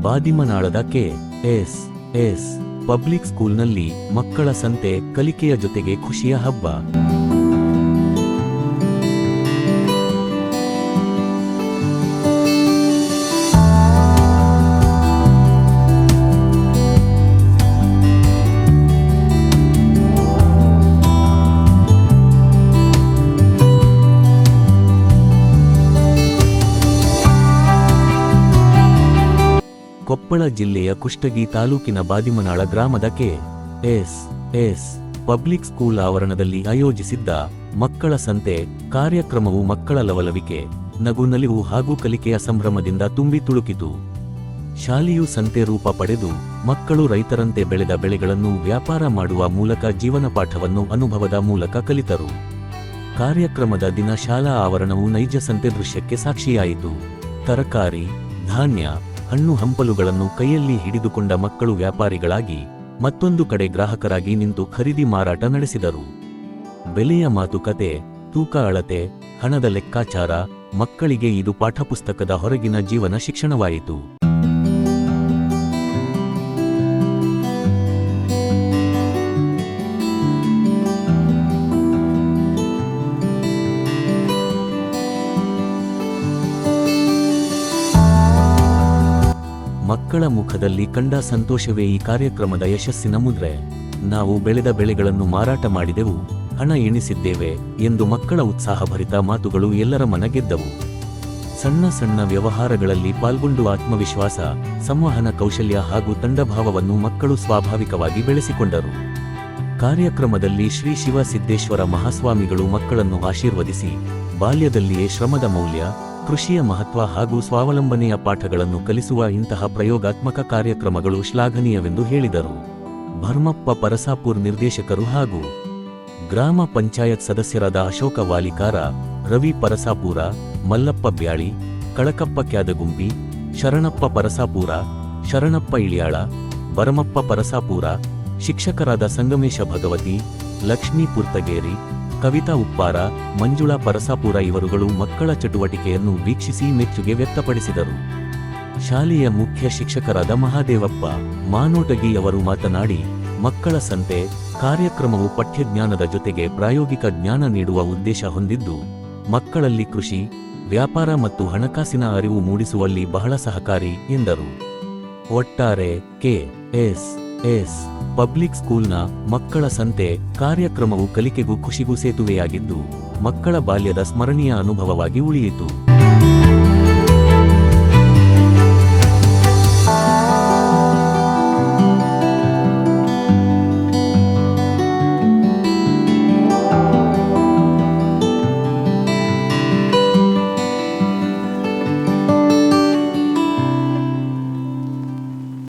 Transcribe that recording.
ಬಾದಿಮನಾಳದ ಕೆ.ಎಸ್.ಎಸ್. Public ಸ್ಕೂಲ್ನಲ್ಲಿ ಮಕ್ಕಳ ಸಂತೆ ಕಲಿಕೆಯ ಜೊತೆಗೆ ಖುಷಿಯ ಹಬ್ಬ. ಕೊಪ್ಪಳ ಜಿಲ್ಲೆಯ ಕುಷ್ಟಗಿ ತಾಲೂಕಿನ ಬಾದಿಮನಾಳ ಗ್ರಾಮದ ಕೆ.ಎಸ್.ಎಸ್. ಪಬ್ಲಿಕ್ ಸ್ಕೂಲ್ ಆವರಣದಲ್ಲಿ ಆಯೋಜಿಸಿದ್ದ ಮಕ್ಕಳ ಸಂತೆ ಕಾರ್ಯಕ್ರಮವು ಮಕ್ಕಳ ಲವಲವಿಕೆ, ನಗು ನಲಿವು ಹಾಗೂ ಕಲಿಕೆಯ ಸಂಭ್ರಮದಿಂದ ತುಂಬಿ ತುಳುಕಿತು. ಶಾಲೆಯು ಸಂತೆ ರೂಪ ಪಡೆದು ಮಕ್ಕಳು ರೈತರಂತೆ ಬೆಳೆದ ಬೆಳೆಗಳನ್ನು ವ್ಯಾಪಾರ ಮಾಡುವ ಮೂಲಕ ಜೀವನ ಪಾಠವನ್ನು ಅನುಭವದ ಮೂಲಕ ಕಲಿತರು. ಕಾರ್ಯಕ್ರಮದ ದಿನ ಶಾಲಾ ಆವರಣವು ನೈಜ ಸಂತೆ ದೃಶ್ಯಕ್ಕೆ ಸಾಕ್ಷಿಯಾಯಿತು. ತರಕಾರಿ, ಧಾನ್ಯ, ಹಣ್ಣು ಹಂಪಲುಗಳನ್ನು ಕೈಯಲ್ಲಿ ಹಿಡಿದುಕೊಂಡ ಮಕ್ಕಳು ವ್ಯಾಪಾರಿಗಳಾಗಿ, ಮತ್ತೊಂದು ಕಡೆ ಗ್ರಾಹಕರಾಗಿ ನಿಂತು ಖರೀದಿ ಮಾರಾಟ ನಡೆಸಿದರು. ಬೆಲೆಯ ಮಾತುಕತೆ, ತೂಕ ಅಳತೆ, ಹಣದ ಲೆಕ್ಕಾಚಾರ, ಮಕ್ಕಳಿಗೆ ಇದು ಪಾಠಪುಸ್ತಕದ ಹೊರಗಿನ ಜೀವನ ಶಿಕ್ಷಣವಾಯಿತು. ಮಕ್ಕಳ ಮುಖದಲ್ಲಿ ಕಂಡ ಸಂತೋಷವೇ ಈ ಕಾರ್ಯಕ್ರಮದ ಯಶಸ್ಸಿನ ಮುದ್ರೆ. ನಾವು ಬೆಳೆದ ಬೆಳೆಗಳನ್ನು ಮಾರಾಟ ಮಾಡಿದೆವು, ಹಣ ಎಣಿಸಿದ್ದೇವೆ ಎಂದು ಮಕ್ಕಳ ಉತ್ಸಾಹಭರಿತ ಮಾತುಗಳು ಎಲ್ಲರ ಮನ ಗೆದ್ದವು. ಸಣ್ಣ ಸಣ್ಣ ವ್ಯವಹಾರಗಳಲ್ಲಿ ಪಾಲ್ಗೊಂಡು ಆತ್ಮವಿಶ್ವಾಸ, ಸಂವಹನ ಕೌಶಲ್ಯ ಹಾಗೂ ತಂಡಭಾವವನ್ನು ಮಕ್ಕಳು ಸ್ವಾಭಾವಿಕವಾಗಿ ಬೆಳೆಸಿಕೊಂಡರು. ಕಾರ್ಯಕ್ರಮದಲ್ಲಿ ಶ್ರೀ ಶಿವ ಸಿದ್ದೇಶ್ವರ ಮಹಾಸ್ವಾಮಿಗಳು ಮಕ್ಕಳನ್ನು ಆಶೀರ್ವದಿಸಿ, ಬಾಲ್ಯದಲ್ಲಿಯೇ ಶ್ರಮದ ಮೌಲ್ಯ, ಕೃಷಿಯ ಮಹತ್ವ ಹಾಗೂ ಸ್ವಾವಲಂಬನೆಯ ಪಾಠಗಳನ್ನು ಕಲಿಸುವ ಇಂತಹ ಪ್ರಯೋಗಾತ್ಮಕ ಕಾರ್ಯಕ್ರಮಗಳು ಶ್ಲಾಘನೀಯವೆಂದು ಹೇಳಿದರು. ಭರ್ಮಪ್ಪ ಪರಸಾಪುರ್ ನಿರ್ದೇಶಕರು ಹಾಗೂ ಗ್ರಾಮ ಪಂಚಾಯತ್ ಸದಸ್ಯರಾದ ಅಶೋಕ ವಾಲಿಕಾರ, ರವಿ ಪರಸಾಪೂರ, ಮಲ್ಲಪ್ಪ ಬ್ಯಾಳಿ, ಕಳಕಪ್ಪ ಕ್ಯಾದಗುಂಬಿ, ಶರಣಪ್ಪ ಪರಸಾಪೂರ, ಶರಣಪ್ಪ ಇಳಿಯಾಳ, ಭರಮಪ್ಪ ಪರಸಾಪೂರ, ಶಿಕ್ಷಕರಾದ ಸಂಗಮೇಶ ಭಗವತಿ, ಲಕ್ಷ್ಮೀ ಪುರ್ತಗೇರಿ, ಕವಿತಾ ಉಪ್ಪಾರ, ಮಂಜುಳಾ ಪರಸಾಪೂರ ಇವರುಗಳು ಮಕ್ಕಳ ಚಟುವಟಿಕೆಯನ್ನು ವೀಕ್ಷಿಸಿ ಮೆಚ್ಚುಗೆ ವ್ಯಕ್ತಪಡಿಸಿದರು. ಶಾಲೆಯ ಮುಖ್ಯ ಶಿಕ್ಷಕರಾದ ಮಹಾದೇವಪ್ಪ ಮಾನೋಟಗಿ ಅವರು ಮಾತನಾಡಿ, ಮಕ್ಕಳ ಸಂತೆ ಕಾರ್ಯಕ್ರಮವು ಪಠ್ಯಜ್ಞಾನದ ಜೊತೆಗೆ ಪ್ರಾಯೋಗಿಕ ಜ್ಞಾನ ನೀಡುವ ಉದ್ದೇಶ ಹೊಂದಿದ್ದು, ಮಕ್ಕಳಲ್ಲಿ ಕೃಷಿ, ವ್ಯಾಪಾರ ಮತ್ತು ಹಣಕಾಸಿನ ಅರಿವು ಮೂಡಿಸುವಲ್ಲಿ ಬಹಳ ಸಹಕಾರಿ ಎಂದರು. ಒಟ್ಟಾರೆ ಕೆ.ಎಸ್.ಎಸ್. ಪಬ್ಲಿಕ್ ಸ್ಕೂಲ್ನ ಮಕ್ಕಳ ಸಂತೆ ಕಾರ್ಯಕ್ರಮವು ಕಲಿಕೆಗೂ ಖುಷಿಗೂ ಸೇತುವೆಯಾಗಿದ್ದು, ಮಕ್ಕಳ ಬಾಲ್ಯದ ಸ್ಮರಣೀಯ ಅನುಭವವಾಗಿ ಉಳಿಯಿತು.